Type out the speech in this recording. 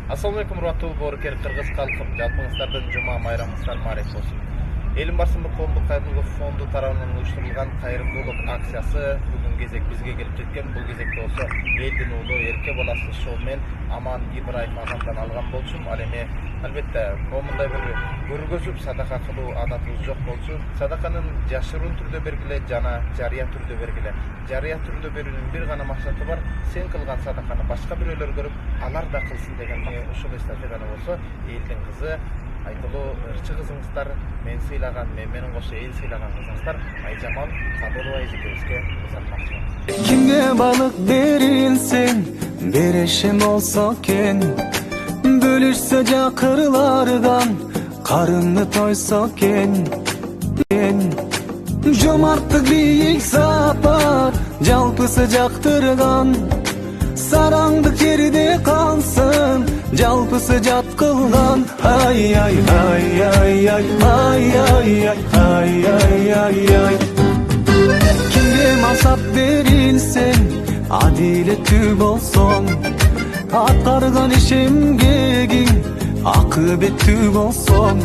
Assalamu alaikum урматтуу боорукер кыргыз калкым. Жалпыңыздардын жума майрамыңыздар маарек болсун. Элим барсындык коомдук кайрымдуулук фонду тарабынан уюштурулган кайрымдуулук акциясы бүгүн кезек бизге келип жеткен. Бул кезекте болсо элдин уулу эрке баласы шоу менен Аман Ибраев агамдан алган болчумун. Ал эми албетте момундай бир көргөзүп садака кылуу адатыбыз жок болчу. Садаканын жашыруун түрдө бергиле жана жарыя түрдө бергиле. Жарыя түрдө берүүнүн бир гана максаты бар. Сен кылган садаканы башка бирөөлөр көрүп, алар да кылсын деген ушул эстафетаны болсо, элдин кызы айтылуу ырчы кызыңыздар, мен сыйлаган, менен кошо эл сыйлаган кызыңыздар Айжамал Кадырова эжекебизге узатмакчымын. Kimge balık verilsin, bir eşim olsa ken, bölüşse kırlardan, karını toysa ken. Jomartlık büyük sapar, jalpı sıcaktırgan, sarangdık yeride kalsın, jalpı sıcak kılgan. Ay ay ay ay ay ay ay ay ay ay ay. Kimge masap verilsin, adiletli olsun, atkargan işim gegin, akıbetli olsun.